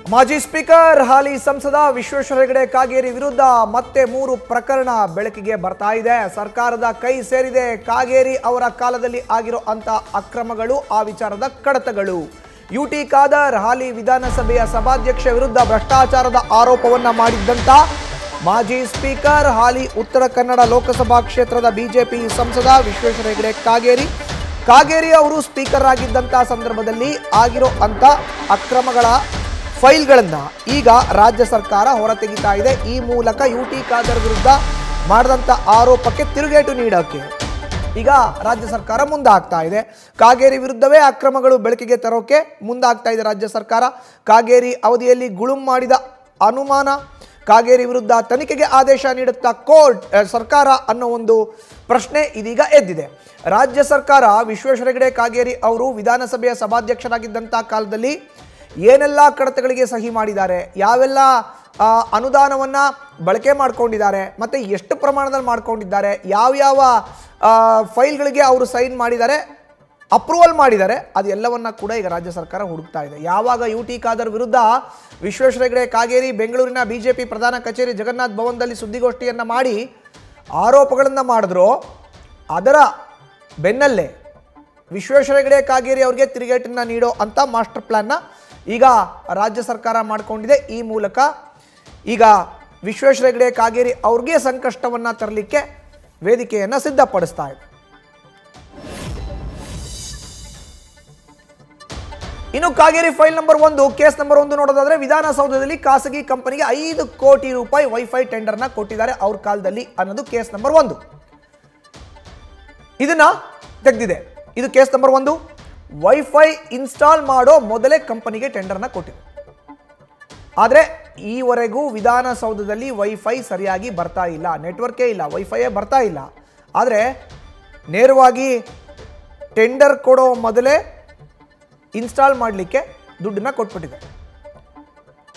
ಮಾಜಿ ಸ್ಪೀಕರ್ ಹಾಲಿ ಸಂಸದ ವಿಶ್ವೇಶ್ವರ ಹೆಗಡೆ ಕಾಗೇರಿ ವಿರುದ್ಧ ಮತ್ತೆ 3 ಪ್ರಕರಣ ಬೆಳಕಿಗೆ ಬರ್ತಾ ಇದೆ. ಸರ್ಕಾರದ ಕೈ ಸೇರಿದೆ. ಕಾಗೇರಿ ಅವರ ಕಾಲದಲ್ಲಿ ಆಗಿರೋ ಅಂತ ಅಕ್ರಮಗಳು, ಆ ವಿಚಾರದ ಕಡತಗಳು. ಯುಟಿ ಖಾದರ್ ಹಾಲಿ ವಿಧಾನಸಭೆಯ ಸಭಾಧ್ಯಕ್ಷ ವಿರುದ್ಧ ಭ್ರಷ್ಟಾಚಾರದ ಆರೋಪವನ್ನ ಮಾಡಿದ್ದಂತ ಮಾಜಿ ಸ್ಪೀಕರ್ ಹಾಲಿ ಉತ್ತರ ಕನ್ನಡ ಲೋಕಸಭಾ ಕ್ಷೇತ್ರದ ಬಿಜೆಪಿ ಸಂಸದ ವಿಶ್ವೇಶ್ವರ ಹೆಗಡೆ ಕಾಗೇರಿ ಅವರು ಸ್ಪೀಕರ್ ಆಗಿದ್ದಂತ ಸಂದರ್ಭದಲ್ಲಿ ಆಗಿರೋ ಅಂತ ಅಕ್ರಮಗಳ ಫೈಲ್ಗಳನ್ನು ಈಗ ರಾಜ್ಯ ಸರ್ಕಾರ ಹೊರತೆಗಿತಾ ಇದೆ. ಈ ಮೂಲಕ ಯುಟಿ ಖಾದರ್ ವಿರುದ್ಧ ಮಾಡಿದಂಥ ಆರೋಪಕ್ಕೆ ತಿರುಗೇಟು ನೀಡೋಕ್ಕೆ ಈಗ ರಾಜ್ಯ ಸರ್ಕಾರ ಮುಂದಾಗ್ತಾ ಇದೆ. ಕಾಗೇರಿ ವಿರುದ್ಧವೇ ಅಕ್ರಮಗಳು ಬೆಳಕಿಗೆ ತರೋಕೆ ಮುಂದಾಗ್ತಾ ಇದೆ ರಾಜ್ಯ ಸರ್ಕಾರ. ಕಾಗೇರಿ ಅವಧಿಯಲ್ಲಿ ಗುಳುಂ ಮಾಡಿದ ಅನುಮಾನ, ಕಾಗೇರಿ ವಿರುದ್ಧ ತನಿಖೆಗೆ ಆದೇಶ ನೀಡುತ್ತಾ ಸರ್ಕಾರ ಅನ್ನೋ ಒಂದು ಪ್ರಶ್ನೆ ಇದೀಗ ಎದ್ದಿದೆ. ರಾಜ್ಯ ಸರ್ಕಾರ ವಿಶ್ವೇಶ್ವರ ಹೆಗಡೆ ಕಾಗೇರಿ ಅವರು ವಿಧಾನಸಭೆಯ ಸಭಾಧ್ಯಕ್ಷರಾಗಿದ್ದಂಥ ಕಾಲದಲ್ಲಿ ಏನೆಲ್ಲ ಕಡತಗಳಿಗೆ ಸಹಿ ಮಾಡಿದ್ದಾರೆ, ಯಾವೆಲ್ಲ ಅನುದಾನವನ್ನು ಬಳಕೆ ಮಾಡ್ಕೊಂಡಿದ್ದಾರೆ, ಮತ್ತು ಎಷ್ಟು ಪ್ರಮಾಣದಲ್ಲಿ ಮಾಡ್ಕೊಂಡಿದ್ದಾರೆ, ಯಾವ್ಯಾವ ಫೈಲ್ಗಳಿಗೆ ಅವರು ಸೈನ್ ಮಾಡಿದ್ದಾರೆ, ಅಪ್ರೂವಲ್ ಮಾಡಿದ್ದಾರೆ, ಅದೆಲ್ಲವನ್ನ ಕೂಡ ಈಗ ರಾಜ್ಯ ಸರ್ಕಾರ ಹುಡುಕ್ತಾ ಇದೆ. ಯಾವಾಗ ಯುಟಿ ಖಾದರ್ ವಿರುದ್ಧ ವಿಶ್ವೇಶ್ವರ ಹೆಗಡೆ ಕಾಗೇರಿ ಬೆಂಗಳೂರಿನ ಬಿಜೆಪಿ ಪ್ರಧಾನ ಕಚೇರಿ ಜಗನ್ನಾಥ್ ಭವನದಲ್ಲಿ ಸುದ್ದಿಗೋಷ್ಠಿಯನ್ನು ಮಾಡಿ ಆರೋಪಗಳನ್ನು ಮಾಡಿದ್ರು, ಅದರ ಬೆನ್ನಲ್ಲೇ ವಿಶ್ವೇಶ್ವರ ಹೆಗಡೆ ಕಾಗೇರಿ ಅವರಿಗೆ ತಿರುಗೇಟನ್ನು ನೀಡೋ ಅಂಥ ಮಾಸ್ಟರ್ ಪ್ಲಾನ್ನ ಈಗ ರಾಜ್ಯ ಸರ್ಕಾರ ಮಾಡಿಕೊಂಡಿದೆ. ಈ ಮೂಲಕ ಈಗ ವಿಶ್ವೇಶ್ವರ ಹೆಗಡೆ ಕಾಗೇರಿ ಅವ್ರಿಗೆ ಸಂಕಷ್ಟವನ್ನು ತರಲಿಕ್ಕೆ ವೇದಿಕೆಯನ್ನು ಸಿದ್ಧಪಡಿಸ್ತಾ ಇದೆ. ಇನ್ನು Kageri file number 1, case number 1 ನೋಡೋದಾದ್ರೆ, ವಿಧಾನಸೌಧದಲ್ಲಿ ಖಾಸಗಿ ಕಂಪನಿಗೆ 5 ಕೋಟಿ ರೂಪಾಯಿ ವೈಫೈ ಟೆಂಡರ್ನ ಕೊಟ್ಟಿದ್ದಾರೆ ಅವ್ರ ಕಾಲದಲ್ಲಿ ಅನ್ನೋದು ಕೇಸ್ ನಂಬರ್ 1. ಇದನ್ನ ತೆಗೆದಿದೆ. ಇದು ಕೇಸ್ ನಂಬರ್ 1. ವೈಫೈ ಇನ್ಸ್ಟಾಲ್ ಮಾಡೋ ಮೊದಲೇ ಕಂಪನಿಗೆ ಟೆಂಡರ್ನ ಕೊಟ್ಟಿದೆ. ಆದರೆ ಈವರೆಗೂ ವಿಧಾನಸೌಧದಲ್ಲಿ ವೈಫೈ ಸರಿಯಾಗಿ ಬರ್ತಾ ಇಲ್ಲ, ನೆಟ್ವರ್ಕೇ ಇಲ್ಲ, ವೈಫೈಯೇ ಬರ್ತಾ ಇಲ್ಲ. ಆದರೆ ನೇರವಾಗಿ ಟೆಂಡರ್ ಕೊಡೋ ಮೊದಲೇ ಇನ್ಸ್ಟಾಲ್ ಮಾಡಲಿಕ್ಕೆ ದುಡ್ಡನ್ನ ಕೊಟ್ಬಿಟ್ಟಿದೆ.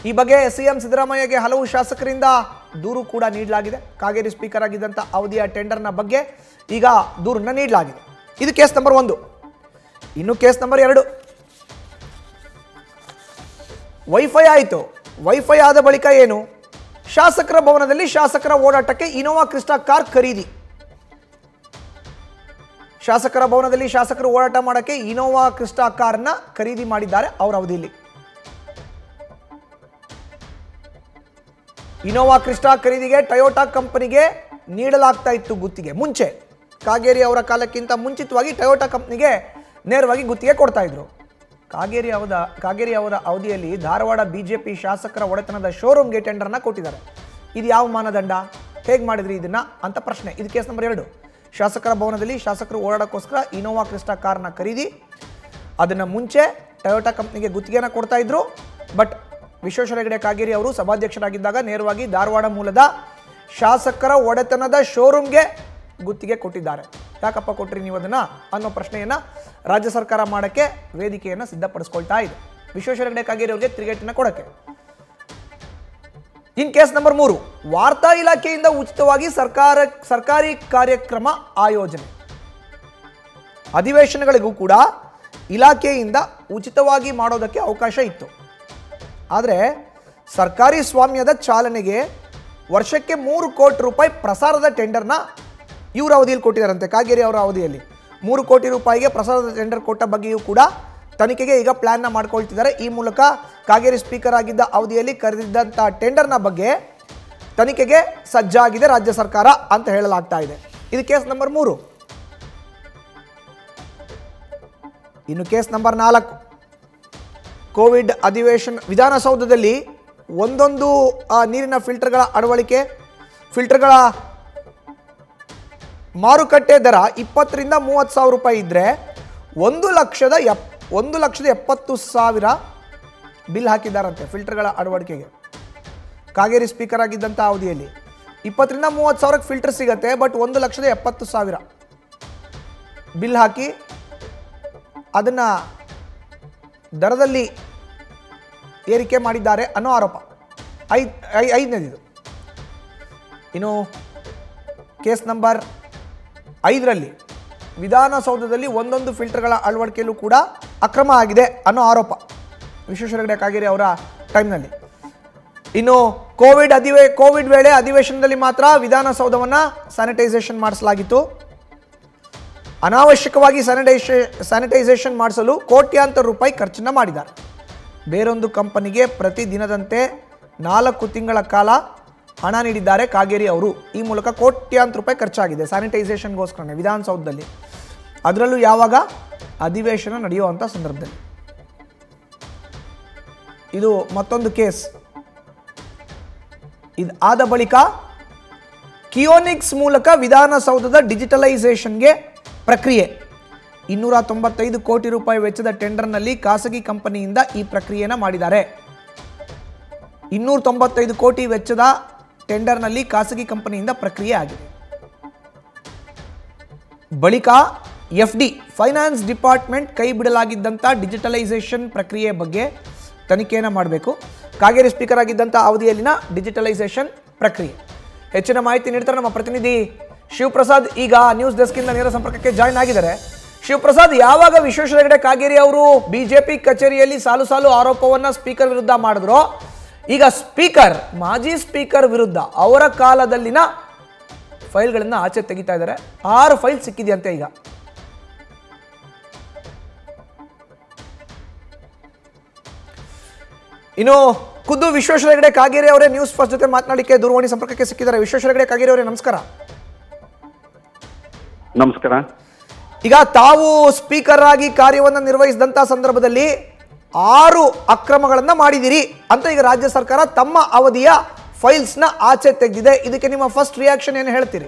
ಈ ಬಗ್ಗೆ ಸಿಎಂ ಸಿದ್ದರಾಮಯ್ಯಗೆ ಹಲವು ಶಾಸಕರಿಂದ ದೂರು ಕೂಡ ನೀಡಲಾಗಿದೆ. ಕಾಗೇರಿ ಸ್ಪೀಕರ್ ಆಗಿದ್ದಂಥ ಅವಧಿಯ ಟೆಂಡರ್ನ ಬಗ್ಗೆ ಈಗ ದೂರನ್ನ ನೀಡಲಾಗಿದೆ. ಇದು ಕೇಸ್ ನಂಬರ್ 1. ಇನ್ನು ಕೇಸ್ ನಂಬರ್ 2, ವೈಫೈ ಆಯಿತು. ವೈಫೈ ಆದ ಬಳಿಕ ಏನು? ಶಾಸಕರ ಭವನದಲ್ಲಿ ಶಾಸಕರ ಓಡಾಟಕ್ಕೆ ಇನೋವಾ ಕ್ರಿಸ್ಟಾ ಕಾರ್ ಖರೀದಿ. ಶಾಸಕರ ಭವನದಲ್ಲಿ ಶಾಸಕರು ಓಡಾಟ ಮಾಡೋಕ್ಕೆ ಇನೋವಾ ಕ್ರಿಸ್ಟಾ ಕಾರ್ನ ಖರೀದಿ ಮಾಡಿದ್ದಾರೆ ಅವರ ಅವಧಿಯಲ್ಲಿ. ಇನೋವಾ ಕ್ರಿಸ್ಟಾ ಖರೀದಿಗೆ ಟೊಯೋಟಾ ಕಂಪನಿಗೆ ನೀಡಲಾಗ್ತಾ ಇತ್ತು ಗುತ್ತಿಗೆ. ಮುಂಚೆ ಕಾಗೇರಿ ಅವರ ಕಾಲಕ್ಕಿಂತ ಮುಂಚಿತವಾಗಿ ಟೊಯೋಟಾ ಕಂಪನಿಗೆ ನೇರವಾಗಿ ಗುತ್ತಿಗೆ ಕೊಡ್ತಾ ಇದ್ರು. ಕಾಗೇರಿ ಅವರ ಅವಧಿಯಲ್ಲಿ ಧಾರವಾಡ ಬಿಜೆಪಿ ಶಾಸಕರ ಒಡೆತನದ ಶೋರೂಮ್ಗೆ ಟೆಂಡರ್ನ ಕೊಟ್ಟಿದ್ದಾರೆ. ಇದು ಯಾವ ಮಾನದಂಡ, ಹೇಗೆ ಮಾಡಿದ್ರಿ ಇದನ್ನ ಅಂತ ಪ್ರಶ್ನೆ. ಇದು ಕೇಸ್ ನಂಬರ್ 2. ಶಾಸಕರ ಭವನದಲ್ಲಿ ಶಾಸಕರು ಓಡಾಡೋಕ್ಕೋಸ್ಕರ ಇನೋವಾ ಕ್ರಿಸ್ಟಾ ಕಾರ್ನ ಖರೀದಿ, ಅದನ್ನು ಮುಂಚೆ ಟೊಯೋಟಾ ಕಂಪ್ನಿಗೆ ಗುತ್ತಿಗೆನ ಕೊಡ್ತಾ ಇದ್ರು. ಬಟ್ ವಿಶ್ವೇಶ್ವರ ಹೆಗಡೆ ಕಾಗೇರಿ ಅವರು ಸಭಾಧ್ಯಕ್ಷರಾಗಿದ್ದಾಗ ನೇರವಾಗಿ ಧಾರವಾಡ ಮೂಲದ ಶಾಸಕರ ಒಡೆತನದ ಶೋರೂಮ್ಗೆ ಗುತ್ತಿಗೆ ಕೊಟ್ಟಿದ್ದಾರೆ. ಯಾಕಪ್ಪ ಕೊಟ್ರಿ ನೀವು ಅದನ್ನ ಅನ್ನೋ ಪ್ರಶ್ನೆಯನ್ನು ರಾಜ್ಯ ಸರ್ಕಾರ ಮಾಡೋಕ್ಕೆ ವೇದಿಕೆಯನ್ನು ಸಿದ್ಧಪಡಿಸ್ಕೊಳ್ತಾ ಇದೆ, ವಿಶ್ವೇಶ್ವರ ಹೆಗಡೆ ಕಾಗೇರಿ ಅವರಿಗೆ ತಿರುಗೇಟನ್ನು ಕೊಡೋಕ್ಕೆ. ಇನ್ ಕೇಸ್ ನಂಬರ್ 3, ವಾರ್ತಾ ಇಲಾಖೆಯಿಂದ ಉಚಿತವಾಗಿ ಸರ್ಕಾರಿ ಕಾರ್ಯಕ್ರಮ ಆಯೋಜನೆ. ಅಧಿವೇಶನಗಳಿಗೂ ಕೂಡ ಇಲಾಖೆಯಿಂದ ಉಚಿತವಾಗಿ ಮಾಡೋದಕ್ಕೆ ಅವಕಾಶ ಇತ್ತು. ಆದರೆ ಸರ್ಕಾರಿ ಸ್ವಾಮ್ಯದ ಚಾಲನೆಗೆ ವರ್ಷಕ್ಕೆ 3 ಕೋಟಿ ರೂಪಾಯಿ ಪ್ರಸಾರದ ಟೆಂಡರ್ನ ಇವರ ಅವಧಿಯಲ್ಲಿ ಕೊಟ್ಟಿದ್ದಾರಂತೆ. ಕಾಗೇರಿ ಅವರ ಅವಧಿಯಲ್ಲಿ 3 ಕೋಟಿ ರೂಪಾಯಿಗೆ ಪ್ರಸಾರದ ಟೆಂಡರ್ ಕೊಟ್ಟ ಬಗ್ಗೆಯೂ ಕೂಡ ತನಿಖೆಗೆ ಈಗ ಪ್ಲಾನ್ನ ಮಾಡ್ಕೊಳ್ತಿದ್ದಾರೆ. ಈ ಮೂಲಕ ಕಾಗೇರಿ ಸ್ಪೀಕರ್ ಆಗಿದ್ದ ಅವಧಿಯಲ್ಲಿ ಕರೆದಿದ್ದಂಥ ಟೆಂಡರ್ನ ಬಗ್ಗೆ ತನಿಖೆಗೆ ಸಜ್ಜಾಗಿದೆ ರಾಜ್ಯ ಸರ್ಕಾರ ಅಂತ ಹೇಳಲಾಗ್ತಾ ಇದೆ. ಇದು ಕೇಸ್ ನಂಬರ್ 3. ಇನ್ನು ಕೇಸ್ ನಂಬರ್ 4, ಕೋವಿಡ್ ಅಧಿವೇಶನ. ವಿಧಾನಸೌಧದಲ್ಲಿ ಒಂದೊಂದು ನೀರಿನ ಫಿಲ್ಟರ್ಗಳ ಅಳವಡಿಕೆ, ಫಿಲ್ಟರ್ಗಳ ಮಾರುಕಟ್ಟೆ ದರ 20 ರಿಂದ 30 ಸಾವಿರ ರೂಪಾಯಿ ಇದ್ದರೆ 1,70,000 ಬಿಲ್ ಹಾಕಿದ್ದಾರಂತೆ ಫಿಲ್ಟರ್ಗಳ ಅಳವಡಿಕೆಗೆ. ಕಾಗೇರಿ ಸ್ಪೀಕರ್ ಆಗಿದ್ದಂಥ ಅವಧಿಯಲ್ಲಿ 20 ರಿಂದ 30 ಸಾವಿರಕ್ಕೆ ಫಿಲ್ಟರ್ ಸಿಗುತ್ತೆ. ಬಟ್ 1,70,000 ಬಿಲ್ ಹಾಕಿ ಅದನ್ನು ದರದಲ್ಲಿ ಏರಿಕೆ ಮಾಡಿದ್ದಾರೆ ಅನ್ನೋ ಆರೋಪ. 5ನೇದು. ಇನ್ನು ಕೇಸ್ ನಂಬರ್ 5ರಲ್ಲಿ ವಿಧಾನಸೌಧದಲ್ಲಿ ಒಂದೊಂದು ಫಿಲ್ಟರ್ಗಳ ಅಳವಡಿಕೆಯಲ್ಲೂ ಕೂಡ ಅಕ್ರಮ ಆಗಿದೆ ಅನ್ನೋ ಆರೋಪ. ವಿಶ್ವೇಶ್ವರ ಹೆಗಡೆ ಕಾಗೇರಿ ಅವರ ಟೈಮ್ನಲ್ಲಿ. ಇನ್ನು ಕೋವಿಡ್ ವೇಳೆ ಅಧಿವೇಶನದಲ್ಲಿ ಮಾತ್ರ ವಿಧಾನಸೌಧವನ್ನು ಸ್ಯಾನಿಟೈಸೇಷನ್ ಮಾಡಿಸಲಾಗಿತ್ತು. ಅನಾವಶ್ಯಕವಾಗಿ ಸ್ಯಾನಿಟೈಸೇಷನ್ ಮಾಡಿಸಲು ಕೋಟ್ಯಾಂತರ ರೂಪಾಯಿ ಖರ್ಚನ್ನು ಮಾಡಿದ್ದಾರೆ. ಬೇರೊಂದು ಕಂಪನಿಗೆ ಪ್ರತಿ ದಿನದಂತೆ 4 ತಿಂಗಳ ಕಾಲ ಹಣ ನೀಡಿದ್ದಾರೆ ಕಾಗೇರಿ ಅವರು. ಈ ಮೂಲಕ ಕೋಟ್ಯಾಂತರ ರೂಪಾಯಿ ಖರ್ಚಾಗಿದೆ ಸ್ಯಾನಿಟೈಸೇಷನ್ಗೋಸ್ಕರನೇ ವಿಧಾನಸೌಧದಲ್ಲಿ, ಅದರಲ್ಲೂ ಯಾವಾಗ ಅಧಿವೇಶನ ನಡೆಯುವಂಥ ಸಂದರ್ಭದಲ್ಲಿ. ಇದು ಮತ್ತೊಂದು ಕೇಸ್. ಇದು ಆದ ಬಳಿಕ ಕಿಯೋನಿಕ್ಸ್ ಮೂಲಕ ವಿಧಾನಸೌಧದ ಡಿಜಿಟಲೈಸೇಷನ್ಗೆ ಪ್ರಕ್ರಿಯೆ. 295 ಕೋಟಿ ರೂಪಾಯಿ ವೆಚ್ಚದ ಟೆಂಡರ್ನಲ್ಲಿ ಖಾಸಗಿ ಕಂಪನಿಯಿಂದ ಈ ಪ್ರಕ್ರಿಯೆಯನ್ನು ಮಾಡಿದ್ದಾರೆ. 295 ಕೋಟಿ ವೆಚ್ಚದ ಟೆಂಡರ್ನಲ್ಲಿ ಖಾಸಗಿ ಕಂಪನಿಯಿಂದ ಪ್ರಕ್ರಿಯೆ ಆಗಿದೆ. ಬಳಿಕ FD ಫೈನಾನ್ಸ್ ಡಿಪಾರ್ಟ್ಮೆಂಟ್ ಕೈ ಬಿಡಲಾಗಿದ್ದಂಥ ಡಿಜಿಟಲೈಸೇಷನ್ ಪ್ರಕ್ರಿಯೆ ಬಗ್ಗೆ ತನಿಖೆಯನ್ನು ಮಾಡಬೇಕು. ಕಾಗೇರಿ ಸ್ಪೀಕರ್ ಆಗಿದ್ದಂಥ ಅವಧಿಯಲ್ಲಿನ ಡಿಜಿಟಲೈಸೇಷನ್ ಪ್ರಕ್ರಿಯೆ. ಹೆಚ್ಚಿನ ಮಾಹಿತಿ ನೀಡ್ತಾರೆ ನಮ್ಮ ಪ್ರತಿನಿಧಿ ಶಿವಪ್ರಸಾದ್. ಈಗ ನ್ಯೂಸ್ ಡೆಸ್ಕಿಂದ ನೇರ ಸಂಪರ್ಕಕ್ಕೆ ಜಾಯ್ನ್ ಆಗಿದ್ದಾರೆ. ಶಿವಪ್ರಸಾದ್, ಯಾವಾಗ ವಿಶ್ವೇಶ್ವರ ಹೆಗಡೆ ಕಾಗೇರಿ ಅವರು ಬಿಜೆಪಿ ಕಚೇರಿಯಲ್ಲಿ ಸಾಲು ಆರೋಪವನ್ನ ಸ್ಪೀಕರ್ ವಿರುದ್ಧ ಮಾಡಿದ್ರು, ಈಗ ಮಾಜಿ ಸ್ಪೀಕರ್ ವಿರುದ್ಧ ಅವರ ಕಾಲದಲ್ಲಿನ ಫೈಲ್ಗಳನ್ನ ಆಚೆ ತೆಗಿತಾ ಇದ್ದಾರೆ. 6 ಫೈಲ್ ಸಿಕ್ಕಿದೆಯಂತೆ ಈಗ. ಇನ್ನು ಖುದ್ದು ವಿಶ್ವೇಶ್ವರ ಹೆಗಡೆ ಕಾಗೇರಿ ಅವರೇ ನ್ಯೂಸ್ ಫಸ್ಟ್ ಜೊತೆ ಮಾತನಾಡಲಿಕ್ಕೆ ದೂರವಾಣಿ ಸಂಪರ್ಕಕ್ಕೆ ಸಿಕ್ಕಿದ್ದಾರೆ. ವಿಶ್ವೇಶ್ವರ ಹೆಗಡೆ ಕಾಗೇರಿ ಅವರೇ, ನಮಸ್ಕಾರ. ನಮಸ್ಕಾರ. ಈಗ ತಾವು ಸ್ಪೀಕರ್ ಆಗಿ ಕಾರ್ಯವನ್ನು ನಿರ್ವಹಿಸಿದಂತ ಸಂದರ್ಭದಲ್ಲಿ 6 ಅಕ್ರಮಗಳನ್ನ ಮಾಡಿದಿರಿ ಅಂತ ಈಗ ರಾಜ್ಯ ಸರ್ಕಾರ ತಮ್ಮ ಅವಧಿಯ ಫೈಲ್ಸ್ ನ ಆಚೆ ತೆಗೆದಿದೆ. ಇದಕ್ಕೆ ನಿಮ್ಮ ಫಸ್ಟ್ ರಿಯಾಕ್ಷನ್ ಏನು ಹೇಳ್ತೀರಿ?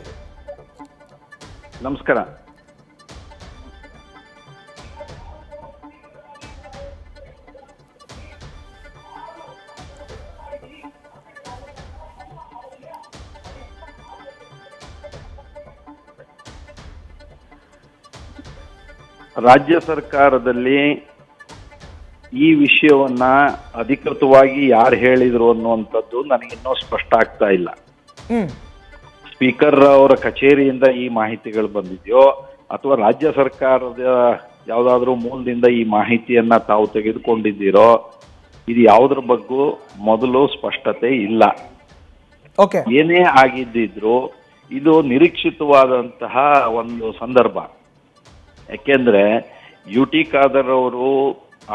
ನಮಸ್ಕಾರ. ರಾಜ್ಯ ಸರ್ಕಾರದಲ್ಲಿ ಈ ವಿಷಯವನ್ನ ಅಧಿಕೃತವಾಗಿ ಯಾರು ಹೇಳಿದ್ರು ಅನ್ನುವಂಥದ್ದು ನನಗಿನ್ನೂ ಸ್ಪಷ್ಟ ಆಗ್ತಾ ಇಲ್ಲ. ಸ್ಪೀಕರ್ ಅವರ ಕಚೇರಿಯಿಂದ ಈ ಮಾಹಿತಿಗಳು ಬಂದಿದೆಯೋ ಅಥವಾ ರಾಜ್ಯ ಸರ್ಕಾರದ ಯಾವುದಾದ್ರೂ ಮೂಲದಿಂದ ಈ ಮಾಹಿತಿಯನ್ನ ತಾವು ತೆಗೆದುಕೊಂಡಿದ್ದೀರೋ, ಇದು ಯಾವುದ್ರ ಬಗ್ಗೂ ಮೊದಲು ಸ್ಪಷ್ಟತೆ ಇಲ್ಲ. ಏನೇ ಆಗಿದ್ದಿದ್ರು ಇದು ನಿರೀಕ್ಷಿತವಾದಂತಹ ಒಂದು ಸಂದರ್ಭ. ಯಾಕೆಂದ್ರೆ UT ಖಾದರ್ ಅವರು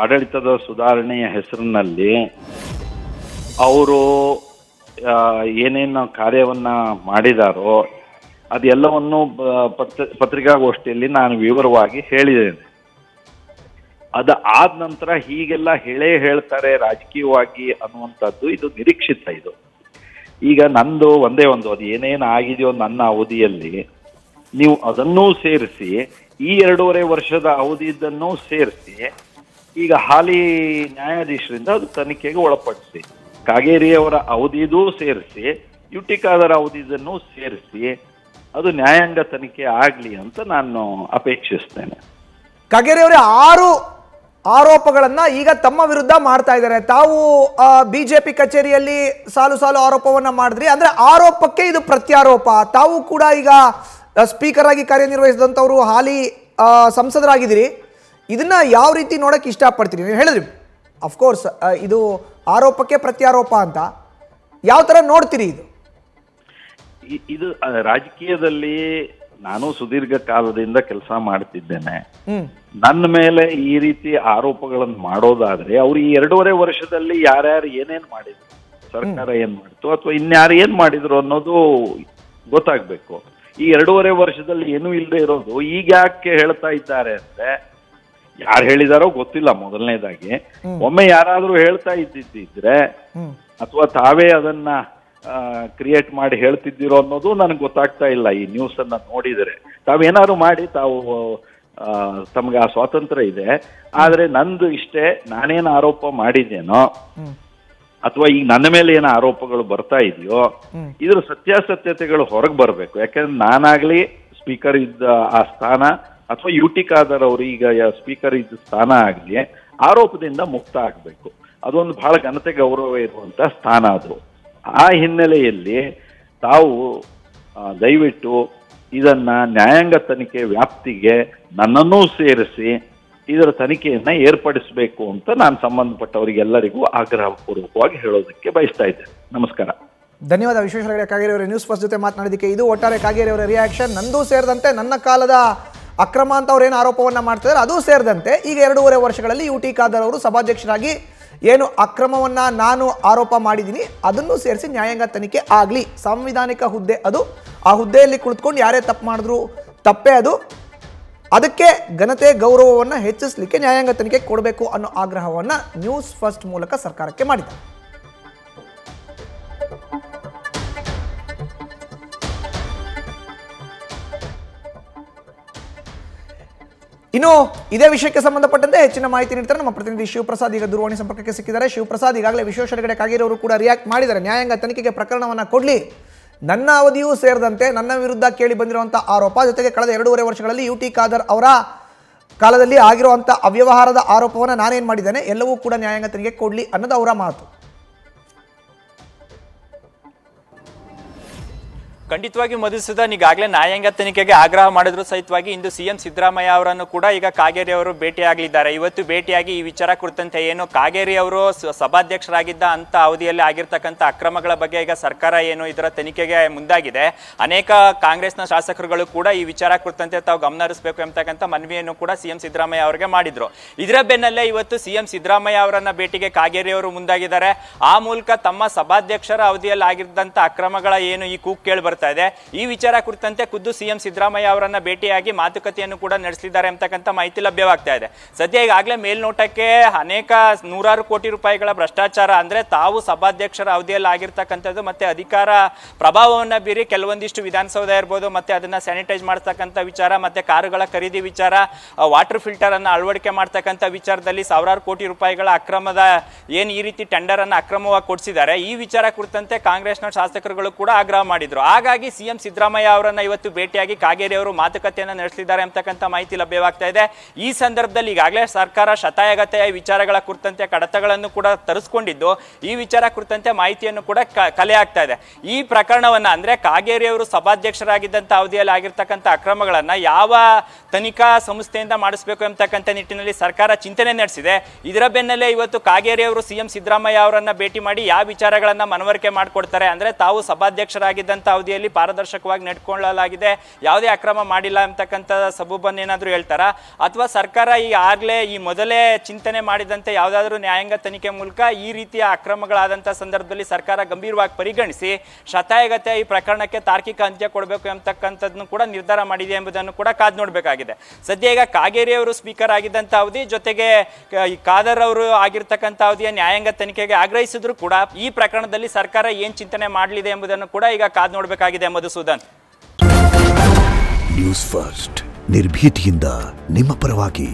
ಆಡಳಿತದ ಸುಧಾರಣೆಯ ಹೆಸರಿನಲ್ಲಿ ಅವರು ಏನೇನು ಕಾರ್ಯವನ್ನ ಮಾಡಿದಾರೋ ಅದೆಲ್ಲವನ್ನು ಪತ್ರಿಕಾಗೋಷ್ಠಿಯಲ್ಲಿ ನಾನು ವಿವರವಾಗಿ ಹೇಳಿದ್ದೇನೆ. ಆದ ನಂತರ ಹೀಗೆಲ್ಲ ಹೇಳ್ತಾರೆ ರಾಜಕೀಯವಾಗಿ ಅನ್ನುವಂಥದ್ದು ಇದು ನಿರೀಕ್ಷಿತ. ಇದು ಈಗ ನಂದು ಒಂದೇ ಒಂದು, ಅದು ಏನೇನು ಆಗಿದೆಯೋ ನನ್ನ ಅವಧಿಯಲ್ಲಿ ನೀವು ಅದನ್ನೂ ಸೇರಿಸಿ, ಈ 2.5 ವರ್ಷದ ಅವಧಿಯನ್ನೂ ಸೇರಿಸಿ ಈಗ ಹಾಲಿ ನ್ಯಾಯಾಧೀಶರಿಂದ ಅದು ತನಿಖೆಗೆ ಒಳಪಡಿಸಿ, ಕಾಗೇರಿಯವರ ಅವಧಿದೂ ಸೇರಿಸಿ, UT ಖಾದರ್ ಅವಧಿದನ್ನು ಸೇರಿಸಿ ಅದು ನ್ಯಾಯಾಂಗ ತನಿಖೆ ಆಗ್ಲಿ ಅಂತ ನಾನು ಅಪೇಕ್ಷಿಸ್ತೇನೆ. ಕಾಗೇರಿ ಅವರೇ 6 ಆರೋಪಗಳನ್ನ ಈಗ ತಮ್ಮ ವಿರುದ್ಧ ಮಾಡ್ತಾ ಇದ್ದಾರೆ. ತಾವು ಬಿಜೆಪಿ ಕಚೇರಿಯಲ್ಲಿ ಸಾಲು ಆರೋಪವನ್ನ ಮಾಡಿದ್ರಿ. ಅಂದ್ರೆ ಆರೋಪಕ್ಕೆ ಇದು ಪ್ರತ್ಯಾರೋಪ. ತಾವು ಕೂಡ ಈಗ ಸ್ಪೀಕರ್ ಆಗಿ ಕಾರ್ಯನಿರ್ವಹಿಸಿದಂಥವ್ರು, ಹಾಲಿ ಸಂಸದರಾಗಿದ್ದೀರಿ. ಇದನ್ನ ಯಾವ ರೀತಿ ನೋಡಕ್ಕೆ ಇಷ್ಟಪಡ್ತೀರಿ? ನೀವು ಹೇಳಿದ್ರಿ ಅಫ್ಕೋರ್ಸ್ ಇದು ಆರೋಪಕ್ಕೆ ಪ್ರತ್ಯಾರೋಪ ಅಂತ. ಯಾವ ತರ ನೋಡ್ತೀರಿ ಇದು? ಇದು ರಾಜಕೀಯದಲ್ಲಿ ನಾನು ಸುದೀರ್ಘ ಕಾಲದಿಂದ ಕೆಲಸ ಮಾಡ್ತಿದ್ದೇನೆ. ನನ್ನ ಮೇಲೆ ಈ ರೀತಿ ಆರೋಪಗಳನ್ನು ಮಾಡೋದಾದ್ರೆ ಅವ್ರು ಈ 2.5 ವರ್ಷದಲ್ಲಿ ಯಾರ್ಯಾರು ಏನೇನ್ ಮಾಡಿದ್ರು, ಸರ್ಕಾರ ಏನ್ ಮಾಡಿತು ಅಥವಾ ಇನ್ಯಾರು ಏನ್ ಮಾಡಿದ್ರು ಅನ್ನೋದು ಗೊತ್ತಾಗ್ಬೇಕು. ಈ 2.5 ವರ್ಷದಲ್ಲಿ ಏನೂ ಇಲ್ಲದೆ ಇರೋದು ಈಗ ಯಾಕೆ ಹೇಳ್ತಾ ಇದ್ದಾರೆ ಅಂದ್ರೆ, ಯಾರು ಹೇಳಿದಾರೋ ಗೊತ್ತಿಲ್ಲ. ಮೊದಲನೇದಾಗಿ ಒಮ್ಮೆ ಯಾರಾದ್ರೂ ಹೇಳ್ತಾ ಇದ್ದಿದ್ರೆ ಅಥವಾ ತಾವೇ ಅದನ್ನ ಕ್ರಿಯೇಟ್ ಮಾಡಿ ಹೇಳ್ತಿದ್ದೀರೋ ಅನ್ನೋದು ನನಗೆ ಗೊತ್ತಾಗ್ತಾ ಇಲ್ಲ. ಈ ನ್ಯೂಸ್ ಅನ್ನ ನೋಡಿದರೆ ತಾವೇನಾದ್ರು ಮಾಡಿ ತಾವು ತಮ್ಗೆ ಆ ಸ್ವಾತಂತ್ರ್ಯ ಇದೆ. ಆದ್ರೆ ನಂದು ಇಷ್ಟೇ, ನಾನೇನು ಆರೋಪ ಮಾಡಿದ್ದೇನೋ ಅಥವಾ ಈಗ ನನ್ನ ಮೇಲೆ ಏನು ಆರೋಪಗಳು ಬರ್ತಾ ಇದೆಯೋ ಇದ್ರ ಸತ್ಯಾಸತ್ಯತೆಗಳು ಹೊರಗೆ ಬರಬೇಕು. ಯಾಕಂದ್ರೆ ನಾನಾಗ್ಲಿ ಸ್ಪೀಕರ್ ಇದ್ದ ಆ ಸ್ಥಾನ ಅಥವಾ UT ಖಾದರ್ ಅವರು ಈಗ ಸ್ಪೀಕರ್ ಇದ್ದ ಸ್ಥಾನ ಆಗ್ಲಿ ಆರೋಪದಿಂದ ಮುಕ್ತ ಆಗ್ಬೇಕು. ಅದೊಂದು ಬಹಳ ಘನತೆ ಗೌರವ ಇರುವಂತ ಸ್ಥಾನ ಅದು. ಆ ಹಿನ್ನೆಲೆಯಲ್ಲಿ ತಾವು ದಯವಿಟ್ಟು ಇದನ್ನ ನ್ಯಾಯಾಂಗ ತನಿಖೆ ವ್ಯಾಪ್ತಿಗೆ ನನ್ನನ್ನೂ ಸೇರಿಸಿ ಇದರ ತನಿಖೆಯನ್ನ ಏರ್ಪಡಿಸಬೇಕು ಅಂತ ನಾನು ಸಂಬಂಧಪಟ್ಟವರಿಗೆಲ್ಲರಿಗೂ ಆಗ್ರಹಪೂರ್ವಕವಾಗಿ ಹೇಳೋದಕ್ಕೆ ಬಯಸ್ತಾ ಇದ್ದೇನೆ. ನಮಸ್ಕಾರ. ಧನ್ಯವಾದ ವಿಶ್ವೇಶ್ವರ ಹೆಗಡೆ ಕಾಗೇರಿ ಅವರ ನ್ಯೂಸ್ ಫಸ್ಟ್ ಜೊತೆ ಮಾತನಾಡಿದ್ದಕ್ಕೆ. ಇದು ಒಟ್ಟಾರೆ ಕಾಗೇರಿ ಅವರ ರಿಯಾಕ್ಷನ್. ನಂದು ಸೇರಿದಂತೆ ನನ್ನ ಕಾಲದ ಅಕ್ರಮ ಅಂತ ಅವ್ರು ಏನು ಆರೋಪವನ್ನು ಮಾಡ್ತಿದ್ದಾರೆ ಅದು ಸೇರಿದಂತೆ ಈಗ 2.5 ವರ್ಷಗಳಲ್ಲಿ UT ಖಾದರ್ ಅವರು ಸಭಾಧ್ಯಕ್ಷರಾಗಿ ಏನು ಅಕ್ರಮವನ್ನು ನಾನು ಆರೋಪ ಮಾಡಿದ್ದೀನಿ ಅದನ್ನು ಸೇರಿಸಿ ನ್ಯಾಯಾಂಗ ತನಿಖೆ ಆಗಲಿ. ಸಾಂವಿಧಾನಿಕ ಹುದ್ದೆ ಅದು. ಆ ಹುದ್ದೆಯಲ್ಲಿ ಕುಳಿತುಕೊಂಡು ಯಾರೇ ತಪ್ಪು ಮಾಡಿದ್ರು ತಪ್ಪೇ ಅದು. ಅದಕ್ಕೆ ಘನತೆ ಗೌರವವನ್ನು ಹೆಚ್ಚಿಸಲಿಕ್ಕೆ ನ್ಯಾಯಾಂಗ ತನಿಖೆ ಕೊಡಬೇಕು ಅನ್ನೋ ಆಗ್ರಹವನ್ನು ನ್ಯೂಸ್ ಫಸ್ಟ್ ಮೂಲಕ ಸರ್ಕಾರಕ್ಕೆ ಮಾಡಿದ್ದಾರೆ. ಇನ್ನು ಇದೇ ವಿಷಯಕ್ಕೆ ಸಂಬಂಧಪಟ್ಟಂತೆ ಹೆಚ್ಚಿನ ಮಾಹಿತಿ ನೀಡ್ತಾರೆ ನಮ್ಮ ಪ್ರತಿನಿಧಿ ಶಿವಪ್ರಸಾದ್. ಈಗ ದೂರವಾಣಿ ಸಂಪರ್ಕಕ್ಕೆ ಸಿಕ್ಕಿದ್ದಾರೆ. ಶಿವಪ್ರಸಾದ್, ಈಗಾಗಲೇ ವಿಶ್ವೇಶ್ವರ ಹೆಗಡೆ ಕಾಗೇರಿ ಅವರು ಕೂಡ ರಿಯಾಕ್ಟ್ ಮಾಡಿದ್ದಾರೆ. ನ್ಯಾಯಾಂಗ ತನಿಖೆಗೆ ಪ್ರಕರಣವನ್ನು ಕೊಡಲಿ, ನನ್ನ ಅವಧಿಯೂ ಸೇರಿದಂತೆ ನನ್ನ ವಿರುದ್ಧ ಕೇಳಿ ಬಂದಿರುವಂಥ ಆರೋಪ ಜೊತೆಗೆ ಕಳೆದ 2.5 ವರ್ಷಗಳಲ್ಲಿ UT ಖಾದರ್ ಅವರ ಕಾಲದಲ್ಲಿ ಆಗಿರುವಂಥ ಅವ್ಯವಹಾರದ ಆರೋಪವನ್ನು ನಾನೇನು ಮಾಡಿದ್ದೇನೆ ಎಲ್ಲವೂ ಕೂಡ ನ್ಯಾಯಾಂಗ ತನಿಖೆ ಕೊಡಲಿ ಅನ್ನೋದು ಅವರ ಮಾತು. ಖಂಡಿತವಾಗಿ ಮಧುಸೂದನ್, ಈಗಾಗಲೇ ನ್ಯಾಯಾಂಗ ತನಿಖೆಗೆ ಆಗ್ರಹ ಮಾಡಿದ್ರು ಸಹಿತವಾಗಿ ಇಂದು CM ಸಿದ್ದರಾಮಯ್ಯ ಅವರನ್ನು ಕೂಡ ಈಗ ಕಾಗೇರಿ ಅವರು ಭೇಟಿಯಾಗಲಿದ್ದಾರೆ. ಇವತ್ತು ಭೇಟಿಯಾಗಿ ಈ ವಿಚಾರ ಕುರಿತಂತೆ ಏನು ಕಾಗೇರಿ ಅವರು ಸಭಾಧ್ಯಕ್ಷರಾಗಿದ್ದ ಅಂತ ಅವಧಿಯಲ್ಲಿ ಆಗಿರ್ತಕ್ಕಂಥ ಅಕ್ರಮಗಳ ಬಗ್ಗೆ ಈಗ ಸರ್ಕಾರ ಏನು ಇದರ ತನಿಖೆಗೆ ಮುಂದಾಗಿದೆ. ಅನೇಕ ಕಾಂಗ್ರೆಸ್ನ ಶಾಸಕರುಗಳು ಕೂಡ ಈ ವಿಚಾರ ಕುರಿತಂತೆ ತಾವು ಗಮನ ಹರಿಸಬೇಕು ಎಂಬತಕ್ಕಂಥ ಮನವಿಯನ್ನು ಕೂಡ CM ಸಿದ್ದರಾಮಯ್ಯ ಅವರಿಗೆ ಮಾಡಿದ್ರು. ಇದರ ಬೆನ್ನಲ್ಲೇ ಇವತ್ತು CM ಸಿದ್ದರಾಮಯ್ಯ ಅವರನ್ನ ಭೇಟಿಗೆ ಕಾಗೇರಿ ಅವರು ಮುಂದಾಗಿದ್ದಾರೆ. ಆ ಮೂಲಕ ತಮ್ಮ ಸಭಾಧ್ಯಕ್ಷರ ಅವಧಿಯಲ್ಲಿ ಆಗಿದ್ದಂಥ ಅಕ್ರಮಗಳ ಏನು ಈ ಕೂಗು ಕೇಳಿ ಬರ್ತಾ ಇದೆ, ಈ ವಿಚಾರ ಕುರಿತಂತೆ ಖುದ್ದು CM ಸಿದ್ದರಾಮಯ್ಯ ಅವರನ್ನ ಭೇಟಿಯಾಗಿ ಮಾತುಕತೆಯನ್ನು ಕೂಡ ನಡೆಸಲಿದ್ದಾರೆ ಎಂಬತಕ್ಕಂಥ ಮಾಹಿತಿ ಲಭ್ಯವಾಗ್ತಾ ಇದೆ. ಸದ್ಯ ಈಗಾಗಲೇ ಮೇಲ್ನೋಟಕ್ಕೆ ಅನೇಕ ನೂರಾರು ಕೋಟಿ ರೂಪಾಯಿಗಳ ಭ್ರಷ್ಟಾಚಾರ ಅಂದ್ರೆ ತಾವು ಸಭಾಧ್ಯಕ್ಷರ ಅವಧಿಯಲ್ಲಿ ಆಗಿರ್ತಕ್ಕಂಥದ್ದು ಮತ್ತೆ ಅಧಿಕಾರ ಪ್ರಭಾವವನ್ನ ಬೀರಿ ಕೆಲವೊಂದಿಷ್ಟು ವಿಧಾನಸೌಧ ಇರ್ಬೋದು ಮತ್ತೆ ಅದನ್ನ ಸ್ಯಾನಿಟೈಸ್ ಮಾಡ್ತಕ್ಕಂಥ ವಿಚಾರ ಮತ್ತೆ ಕಾರುಗಳ ಖರೀದಿ ವಿಚಾರ, ವಾಟರ್ ಫಿಲ್ಟರ್ ಅನ್ನ ಅಳವಡಿಕೆ ಮಾಡ್ತಕ್ಕಂಥ ವಿಚಾರದಲ್ಲಿ ಸಾವಿರಾರು ಕೋಟಿ ರೂಪಾಯಿಗಳ ಅಕ್ರಮದ ಏನು ಈ ರೀತಿ ಟೆಂಡರ್ ಅನ್ನ ಅಕ್ರಮವಾಗಿ ಕೊಡಿಸಿದ್ದಾರೆ. ಈ ವಿಚಾರ ಕುರಿತಂತೆ ಕಾಂಗ್ರೆಸ್ನ ಶಾಸಕರುಗಳು ಕೂಡ ಆಗ್ರಹ ಮಾಡಿದ್ರು. ಹಾಗಾಗಿ CM ಸಿದ್ದರಾಮಯ್ಯ ಅವರನ್ನ ಇವತ್ತು ಭೇಟಿಯಾಗಿ ಕಾಗೇರಿ ಅವರು ಮಾತುಕತೆಯನ್ನು ನಡೆಸಲಿದ್ದಾರೆ ಎಂಬತಕ್ಕಂಥ ಮಾಹಿತಿ ಲಭ್ಯವಾಗ್ತಾ ಇದೆ. ಈ ಸಂದರ್ಭದಲ್ಲಿ ಈಗಾಗಲೇ ಸರ್ಕಾರ ಶತಾಯಗತೆಯ ವಿಚಾರಗಳ ಕುರಿತಂತೆ ಕಡತಗಳನ್ನು ಕೂಡ ತರಿಸಿಕೊಂಡಿದ್ದು ಈ ವಿಚಾರ ಕುರಿತಂತೆ ಮಾಹಿತಿಯನ್ನು ಕೂಡ ಕಲೆ ಆಗ್ತಾ ಇದೆ. ಈ ಪ್ರಕರಣವನ್ನ ಅಂದ್ರೆ ಕಾಗೇರಿ ಅವರು ಸಭಾಧ್ಯಕ್ಷರಾಗಿದ್ದಂತ ಅವಧಿಯಲ್ಲಿ ಆಗಿರ್ತಕ್ಕಂಥ ಅಕ್ರಮಗಳನ್ನ ಯಾವ ತನಿಖಾ ಸಂಸ್ಥೆಯಿಂದ ಮಾಡಿಸಬೇಕು ಎಂಬತಕ್ಕಂಥ ನಿಟ್ಟಿನಲ್ಲಿ ಸರ್ಕಾರ ಚಿಂತನೆ ನಡೆಸಿದೆ. ಇದರ ಬೆನ್ನಲ್ಲೇ ಇವತ್ತು ಕಾಗೇರಿ ಅವರು CM ಸಿದ್ದರಾಮಯ್ಯ ಅವರನ್ನ ಭೇಟಿ ಮಾಡಿ ಯಾವ ವಿಚಾರಗಳನ್ನ ಮನವರಿಕೆ ಮಾಡಿಕೊಡ್ತಾರೆ ಅಂದ್ರೆ ತಾವು ಸಭಾಧ್ಯಕ್ಷರಾಗಿದ್ದಂತ ಅವಧಿಯಲ್ಲಿ ಪಾರದರ್ಶಕವಾಗಿ ನಡ್ಕೊಳ್ಳಲಾಗಿದೆ, ಯಾವುದೇ ಅಕ್ರಮ ಮಾಡಿಲ್ಲ ಅಂತಕ್ಕಂಥ ಸಬೂಬನ್ನು ಏನಾದರೂ ಹೇಳ್ತಾರ ಅಥವಾ ಸರ್ಕಾರ ಈ ಮೊದಲೇ ಚಿಂತನೆ ಮಾಡಿದಂತೆ ಯಾವುದಾದ್ರೂ ನ್ಯಾಯಾಂಗ ತನಿಖೆ ಮೂಲಕ ಈ ರೀತಿಯ ಅಕ್ರಮಗಳಾದಂಥ ಸಂದರ್ಭದಲ್ಲಿ ಸರ್ಕಾರ ಗಂಭೀರವಾಗಿ ಪರಿಗಣಿಸಿ ಶತಾಯಗತೆ ಈ ಪ್ರಕರಣಕ್ಕೆ ತಾರ್ಕಿಕ ಅಂತ್ಯ ಕೊಡಬೇಕು ಎಂಬತಕ್ಕಂಥದ್ದನ್ನು ಕೂಡ ನಿರ್ಧಾರ ಮಾಡಿದೆ ಎಂಬುದನ್ನು ಕೂಡ ಕಾದು ನೋಡಬೇಕಾಗಿದೆ. ಸದ್ಯ ಈಗ ಕಾಗೇರಿ ಅವರು ಸ್ಪೀಕರ್ ಆಗಿದ್ದಂಥ ಅವಧಿ ಜೊತೆಗೆ ಖಾದರ್ ಅವರು ಆಗಿರ್ತಕ್ಕಂಥ ಅವಧಿಯ ನ್ಯಾಯಾಂಗ ತನಿಖೆಗೆ ಆಗ್ರಹಿಸಿದ್ರು ಕೂಡ ಈ ಪ್ರಕರಣದಲ್ಲಿ ಸರ್ಕಾರ ಏನ್ ಚಿಂತನೆ ಮಾಡಲಿದೆ ಎಂಬುದನ್ನು ಕೂಡ ಈಗ ಕಾದು ನೋಡಬೇಕಾಗಿದೆ. ಮಧುಸೂದನ್, ನ್ಯೂಸ್ ಫಸ್ಟ್ ನಿರ್ಭೀತಿಯಿಂದ ನಿಮ್ಮ ಪರವಾಗಿ.